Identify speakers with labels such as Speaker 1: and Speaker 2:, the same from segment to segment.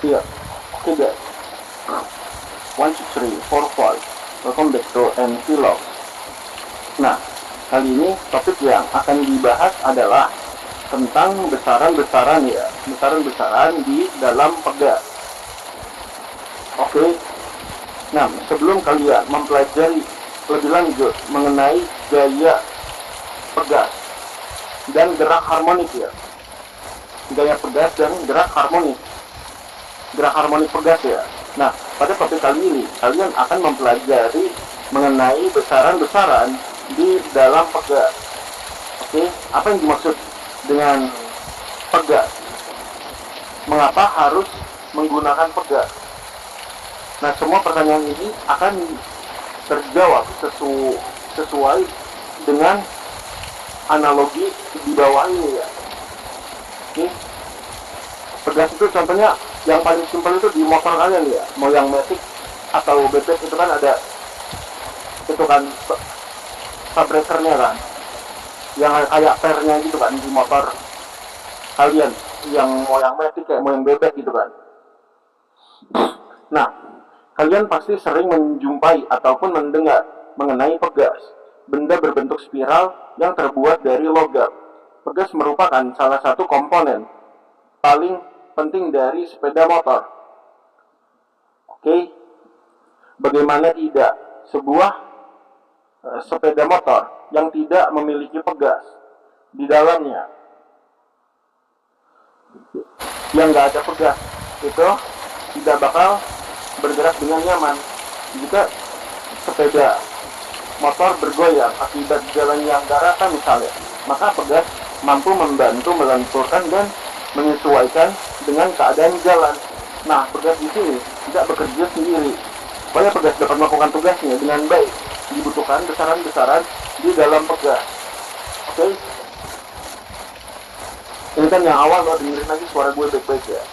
Speaker 1: Iya, oke guys. 1, 2, 3, 4, 5. Welcome back to NT Vlog. Nah, kali ini topik yang akan dibahas adalah tentang besaran-besaran ya, besaran-besaran di dalam pegas. Oke. Nah, sebelum kalian mempelajari lebih lanjut mengenai gaya pegas dan gerak harmonik ya, gaya pegas dan gerak harmonik pegas ya. Nah, pada topik kali ini kalian akan mempelajari mengenai besaran-besaran di dalam pegas. Oke, apa yang dimaksud dengan pegas? Mengapa harus menggunakan pegas? Nah, semua pertanyaan ini akan terjawab sesuai dengan analogi di bawah ini ya. Ini pegas itu contohnya yang paling simpel itu di motor kalian ya, mau yang Matic atau bebek itu kan ada itu kan subbreakernya kan, yang kayak pernya gitu kan di motor kalian, yang mau yang Matic kayak mau yang bebek gitu kan. Nah, kalian pasti sering menjumpai ataupun mendengar mengenai pegas, benda berbentuk spiral yang terbuat dari logam. Pegas merupakan salah satu komponen paling penting dari sepeda motor. Oke, bagaimana tidak sebuah sepeda motor yang tidak memiliki pegas di dalamnya, yang nggak ada pegas itu tidak bakal bergerak dengan nyaman. Jika sepeda motor bergoyang akibat jalan yang daratan misalnya, maka pegas mampu membantu melenturkan dan menyesuaikan dengan keadaan jalan. Nah, pegas di sini tidak bekerja sendiri. Supaya pegas dapat melakukan tugasnya dengan baik, dibutuhkan besaran-besaran di dalam pegas. Oke? Ini kan yang awal, lo dengerin lagi suara gue baik-baik ya.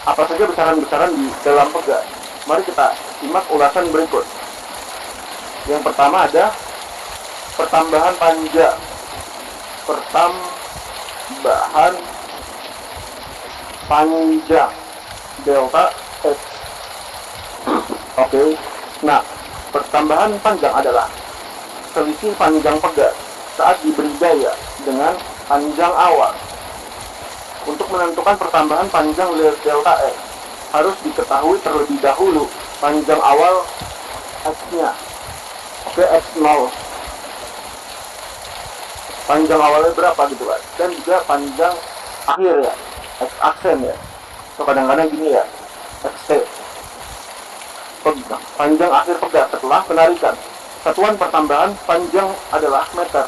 Speaker 1: Apa saja besaran-besaran di dalam pegas? Mari kita simak ulasan berikut. Yang pertama ada pertambahan panjang. Pertambahan panjang delta X. Oke. Nah, pertambahan panjang adalah selisih panjang pegas saat diberi gaya dengan panjang awal. Untuk menentukan pertambahan panjang delta X, harus diketahui terlebih dahulu panjang awal X-nya. Oke, X0. Panjang awalnya berapa gitu kan. Dan juga panjang akhir ya, X aksen ya. So kadang-kadang gini ya, XT. Panjang akhir pegas setelah penarikan. Satuan pertambahan panjang adalah meter.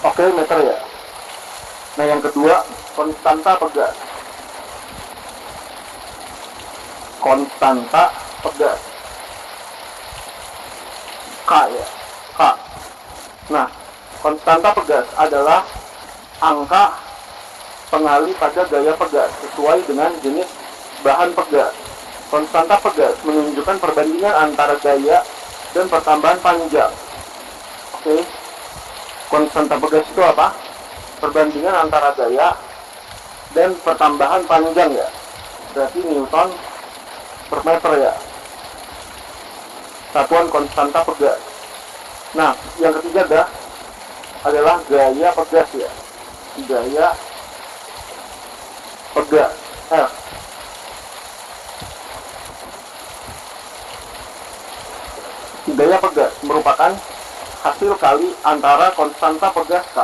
Speaker 1: Oke, meter ya. Nah, yang kedua, konstanta pegas. Konstanta pegas. K ya. K. Nah, konstanta pegas adalah angka pengalih pada gaya pegas sesuai dengan jenis bahan pegas. Konstanta pegas menunjukkan perbandingan antara gaya dan pertambahan panjang. Oke. Konstanta pegas itu apa? Perbandingan antara gaya dan pertambahan panjang ya. Berarti Newton per meter ya. Satuan konstanta pegas. Nah, yang ketiga adalah gaya pegas ya. Gaya pegas F. Gaya pegas merupakan hasil kali antara konstanta pegas K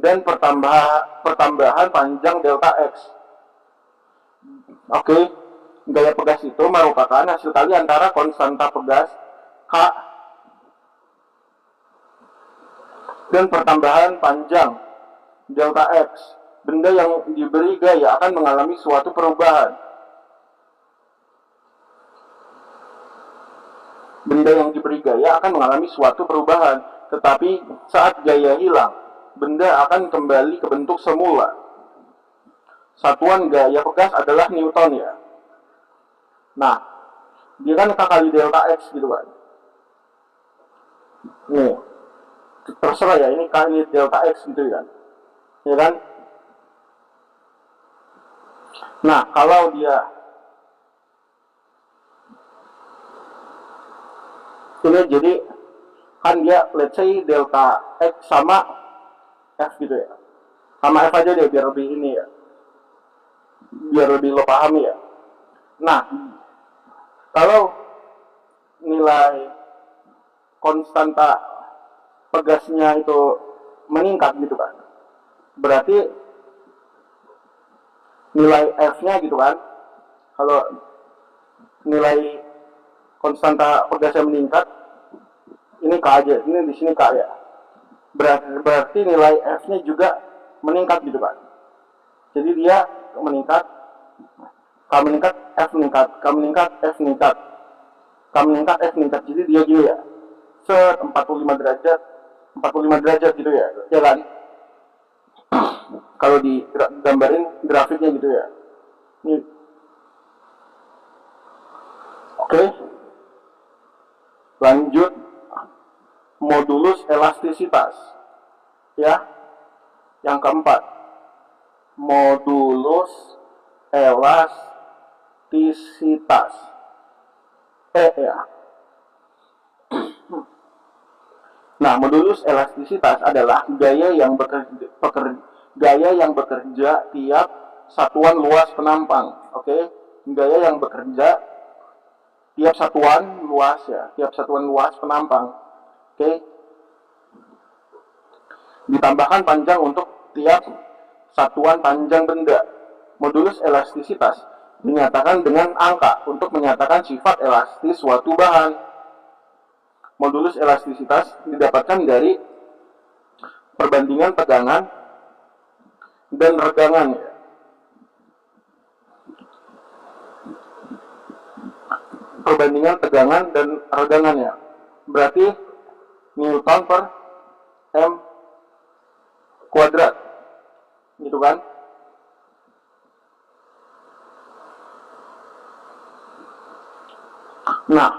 Speaker 1: dan pertambahan panjang delta X. Oke, gaya pegas itu merupakan hasil kali antara konstanta pegas K dan pertambahan panjang delta X. Benda yang diberi gaya akan mengalami suatu perubahan. Benda yang diberi gaya akan mengalami suatu perubahan, tetapi saat gaya hilang, benda akan kembali ke bentuk semula. Satuan gaya pegas adalah Newton ya. Nah, dia kan K kali delta X gitu kan. Nih, terserah ya, ini kali delta X gitu kan. Ya kan? Nah, kalau dia ini jadi kan dia let's say delta X sama F gitu ya. Sama F aja deh biar lebih ini ya. Biar lebih lo pahami ya. Nah, kalau nilai konstanta pegasnya itu meningkat gitu kan, berarti nilai F-nya gitu kan, kalau nilai konstanta pegasnya meningkat, ini K aja, ini di sini K ya. Berarti nilai F-nya juga meningkat gitu kan. Jadi dia meningkat, K meningkat, F meningkat, K meningkat, F meningkat, K meningkat, F meningkat. Jadi dia gitu ya. Set 45 derajat, 45 derajat gitu ya. Ya kan? Kalau digambarin grafiknya gitu ya. Ini. Oke. Lanjut modulus elastisitas. Ya. Yang keempat, modulus elastisitas. Ya. Nah, modulus elastisitas adalah gaya yang bekerja tiap satuan luas penampang. Oke, gaya yang bekerja tiap satuan luas ya, tiap satuan luas penampang. Oke, ditambahkan panjang untuk tiap satuan panjang benda. Modulus elastisitas dinyatakan dengan angka untuk menyatakan sifat elastis suatu bahan. Modulus elastisitas didapatkan dari perbandingan tegangan dan regangan. Perbandingan tegangan dan regangannya. Berarti Newton per M kuadrat. Gitu kan? Nah,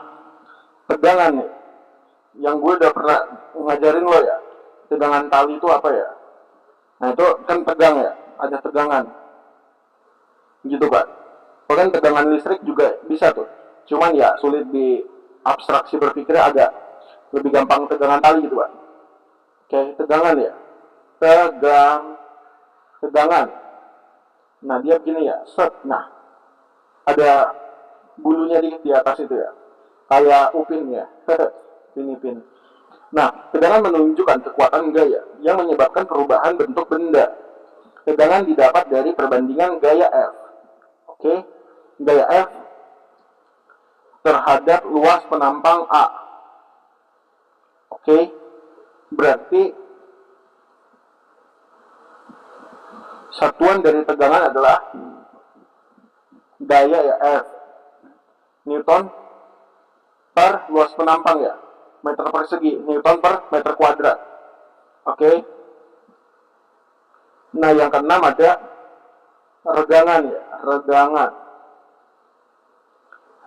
Speaker 1: tegangan nih. Yang gue udah pernah ngajarin lo ya. Tegangan tali itu apa ya? Nah, itu kan tegang ya. Ada tegangan. Gitu kan? Bahkan tegangan listrik juga bisa tuh. Cuman ya sulit di abstraksi berpikirnya agak lebih gampang tegangan tali gitu kan. Oke, tegangan ya. Tegangan. Nah, dia begini ya. Set. Nah, ada bulunya di atas itu ya. Kayak upin ya. Pin. Nah, tegangan menunjukkan kekuatan gaya yang menyebabkan perubahan bentuk benda. Tegangan didapat dari perbandingan gaya F. Oke, gaya F terhadap luas penampang A. Oke, berarti satuan dari tegangan adalah gaya ya F. Newton per luas penampang ya. Meter persegi, Newton per meter kuadrat. Oke. Nah, yang keenam ada regangan ya, regangan.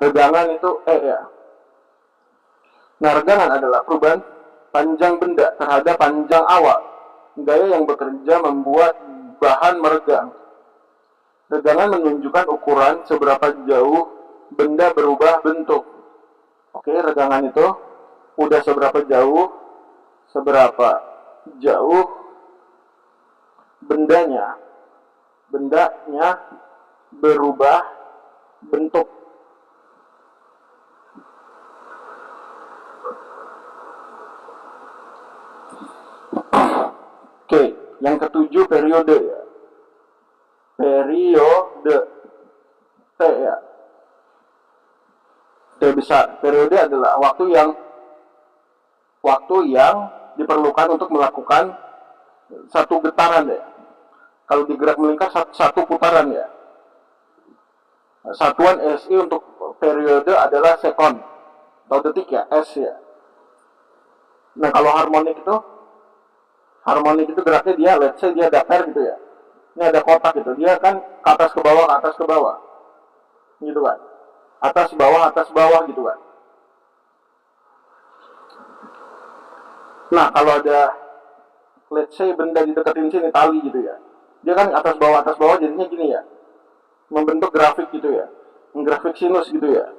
Speaker 1: Regangan itu ya. Nah, regangan adalah perubahan panjang benda terhadap panjang awal. Gaya yang bekerja membuat bahan meregang. Regangan menunjukkan ukuran seberapa jauh benda berubah bentuk. Oke, regangan itu udah seberapa jauh bendanya berubah bentuk. Oke, yang ketujuh periode ya. Periode T ya. T besar. Periode adalah waktu yang diperlukan untuk melakukan satu getaran ya. Kalau digerak melingkar satu putaran ya. Satuan SI untuk periode adalah sekon atau detik ya, S ya. Nah, kalau harmonik itu geraknya dia, let's say dia ada R gitu ya. Ini ada kotak gitu, dia kan ke atas ke bawah, gitu kan. Atas bawah gitu kan. Nah, kalau ada let's say benda di deketin sini tali gitu ya. Dia kan atas bawah jadinya gini ya. membentuk grafik gitu ya, grafik sinus gitu ya.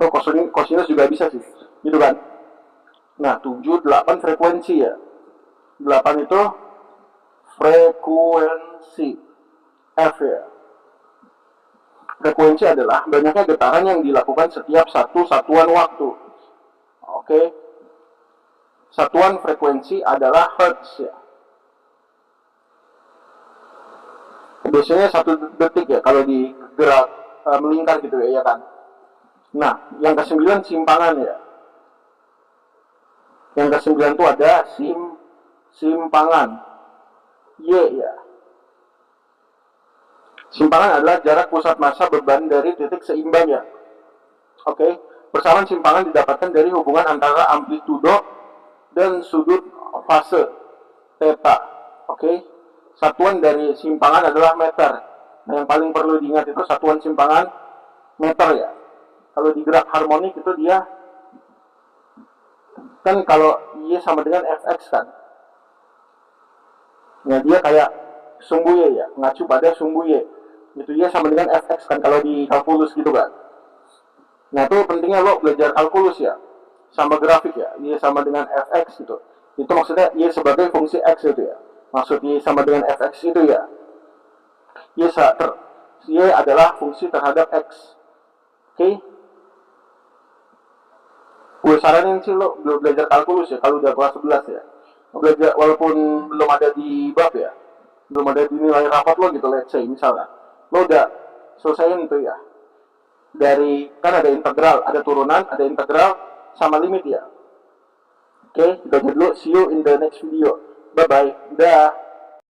Speaker 1: Oh, kosinus juga bisa sih, gitu kan. Nah, 7, 8 frekuensi ya. 8 itu frekuensi F ya. Frekuensi adalah banyaknya getaran yang dilakukan setiap satu satuan waktu. Oke. Satuan frekuensi adalah hertz ya. Biasanya 1 detik ya kalau di gerak melingkar gitu ya, ya kan. Nah, yang ke-9 simpangan ya. Yang ke-9 itu ada simpangan Y ya. Simpangan adalah jarak pusat massa beban dari titik seimbang ya. Oke, persamaan simpangan didapatkan dari hubungan antara amplitudo dan sudut fase theta. Oke, satuan dari simpangan adalah meter. Nah, yang paling perlu diingat itu satuan simpangan meter ya. Kalau di gerak harmonik itu dia kan kalau Y sama dengan Fx kan. Nah, dia kayak sumbu Y ya, mengacu pada sumbu Y. Itu Y sama dengan Fx kan kalau di kalkulus gitu kan. Nah, itu pentingnya lo belajar kalkulus ya. Sama grafik ya, Y sama dengan Fx gitu. Itu maksudnya Y sebagai fungsi X itu ya. Maksud Y sama dengan Fx itu ya. Y adalah fungsi terhadap X. Oke. Gue saranin sih lo belajar kalkulus ya kalau udah kelas 11 ya. Belajar walaupun belum ada di bab ya. Belum ada di nilai rapat lo gitu, let's say misalnya. Lo udah selesaiin itu ya. Dari kan ada integral, ada turunan, ada integral sama limit ya. Oke, kita dulu. See you in the next video. Bye bye. Dah.